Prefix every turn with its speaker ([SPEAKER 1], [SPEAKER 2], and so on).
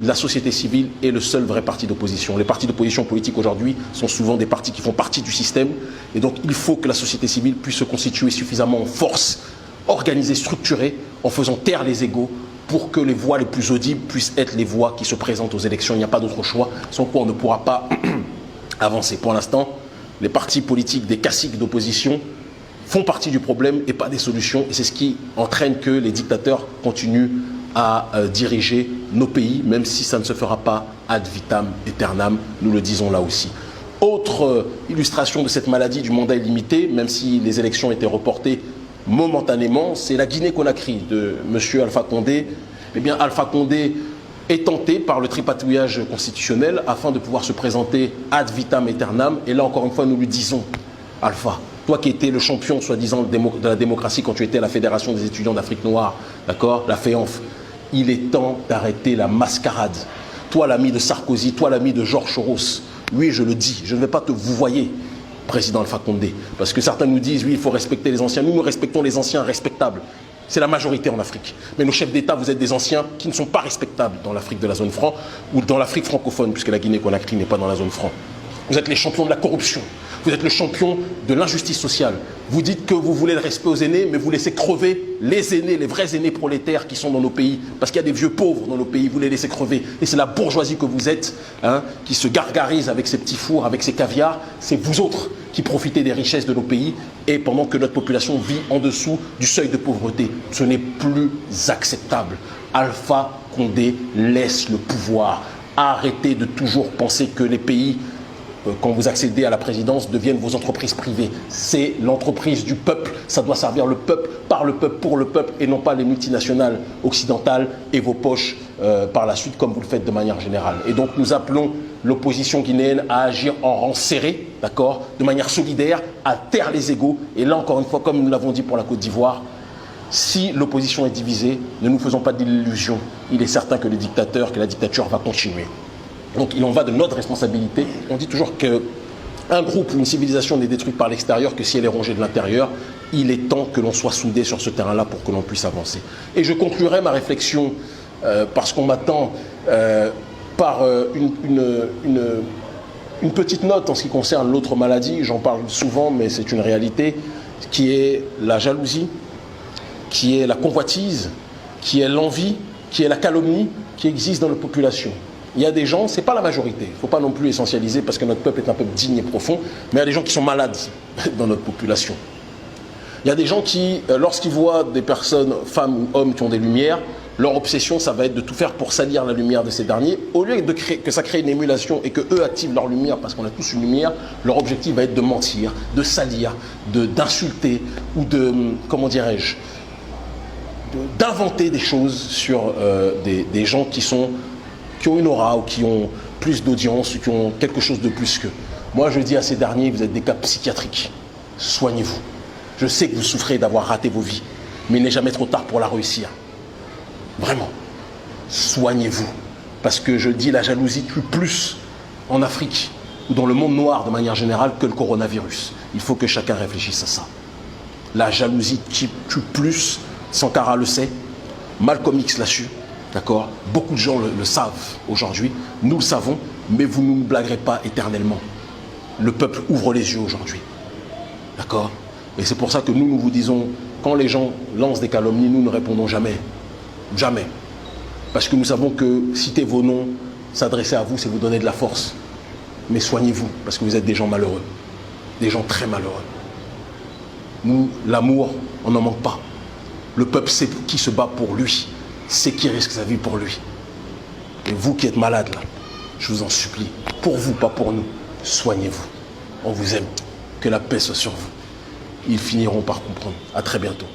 [SPEAKER 1] La société civile est le seul vrai parti d'opposition. Les partis d'opposition politique aujourd'hui sont souvent des partis qui font partie du système. Et donc il faut que la société civile puisse se constituer suffisamment en force, organisée, structurée, en faisant taire les égos pour que les voix les plus audibles puissent être les voix qui se présentent aux élections. Il n'y a pas d'autre choix, sans quoi on ne pourra pas avancer. Pour l'instant, les partis politiques des caciques d'opposition font partie du problème et pas des solutions. Et c'est ce qui entraîne que les dictateurs continuent à diriger nos pays, même si ça ne se fera pas ad vitam aeternam, nous le disons là aussi. Autre illustration de cette maladie du mandat illimité, même si les élections étaient reportées momentanément, c'est la Guinée-Conakry de M. Alpha Condé. Eh bien, Alpha Condé est tenté par le tripatouillage constitutionnel afin de pouvoir se présenter ad vitam aeternam. Et là, encore une fois, nous lui disons, Alpha, toi qui étais le champion, soi-disant, de la démocratie quand tu étais à la Fédération des étudiants d'Afrique noire, d'accord, la FEANF, il est temps d'arrêter la mascarade. Toi, l'ami de Sarkozy, toi, l'ami de Georges Soros, oui, je le dis, je ne vais pas te vouvoyer, président Alpha Condé, parce que certains nous disent, oui, il faut respecter les anciens. Nous respectons les anciens respectables. C'est la majorité en Afrique. Mais nos chefs d'État, vous êtes des anciens qui ne sont pas respectables dans l'Afrique de la zone franc ou dans l'Afrique francophone, puisque la Guinée-Conakry n'est pas dans la zone franc. Vous êtes les champions de la corruption. Vous êtes le champion de l'injustice sociale. Vous dites que vous voulez le respect aux aînés, mais vous laissez crever les aînés, les vrais aînés prolétaires qui sont dans nos pays. Parce qu'il y a des vieux pauvres dans nos pays, vous les laissez crever. Et c'est la bourgeoisie que vous êtes, hein, qui se gargarise avec ses petits fours, avec ses caviars. C'est vous autres qui profitez des richesses de nos pays, et pendant que notre population vit en dessous du seuil de pauvreté. Ce n'est plus acceptable. Alpha Condé laisse le pouvoir. Arrêtez de toujours penser que les pays, quand vous accédez à la présidence, deviennent vos entreprises privées. C'est l'entreprise du peuple, ça doit servir le peuple, par le peuple, pour le peuple, et non pas les multinationales occidentales et vos poches par la suite, comme vous le faites de manière générale. Et donc nous appelons l'opposition guinéenne à agir en rang serré, d'accord, de manière solidaire, à taire les égos. Et là, encore une fois, comme nous l'avons dit pour la Côte d'Ivoire, si l'opposition est divisée, ne nous faisons pas d'illusions. Il est certain que les dictateurs, que la dictature va continuer. Donc il en va de notre responsabilité. On dit toujours qu'un groupe ou une civilisation n'est détruite par l'extérieur que si elle est rongée de l'intérieur. Il est temps que l'on soit soudé sur ce terrain-là pour que l'on puisse avancer. Et je conclurai ma réflexion, parce qu'on m'attend, par une petite note en ce qui concerne l'autre maladie. J'en parle souvent, mais c'est une réalité, qui est la jalousie, qui est la convoitise, qui est l'envie, qui est la calomnie qui existe dans la population. Il y a des gens, ce n'est pas la majorité, il ne faut pas non plus essentialiser parce que notre peuple est un peuple digne et profond, mais il y a des gens qui sont malades dans notre population. Il y a des gens qui, lorsqu'ils voient des personnes, femmes ou hommes qui ont des lumières, leur obsession, ça va être de tout faire pour salir la lumière de ces derniers. Au lieu de que ça crée une émulation et qu'eux activent leur lumière parce qu'on a tous une lumière, leur objectif va être de mentir, de salir, d'insulter ou de, comment dirais-je, d'inventer des choses sur des gens qui ont une aura ou qui ont plus d'audience ou qui ont quelque chose de plus qu'eux. Moi, je dis à ces derniers, vous êtes des cas psychiatriques. Soignez-vous. Je sais que vous souffrez d'avoir raté vos vies, mais il n'est jamais trop tard pour la réussir. Vraiment. Soignez-vous. Parce que je dis, la jalousie tue plus en Afrique ou dans le monde noir de manière générale que le coronavirus. Il faut que chacun réfléchisse à ça. La jalousie tue plus, Sankara le sait, Malcolm X l'a su. D'accord ? Beaucoup de gens le savent aujourd'hui, nous le savons, mais vous ne nous blaguerez pas éternellement. Le peuple ouvre les yeux aujourd'hui. D'accord ? Et c'est pour ça que nous vous disons, quand les gens lancent des calomnies, nous ne répondons jamais. Jamais. Parce que nous savons que citer vos noms, s'adresser à vous, c'est vous donner de la force. Mais soignez-vous, parce que vous êtes des gens malheureux. Des gens très malheureux. Nous, l'amour, on n'en manque pas. Le peuple sait qui se bat pour lui. C'est qui risque sa vie pour lui. Et vous qui êtes malade là, je vous en supplie, pour vous, pas pour nous, soignez-vous. On vous aime. Que la paix soit sur vous. Ils finiront par comprendre. À très bientôt.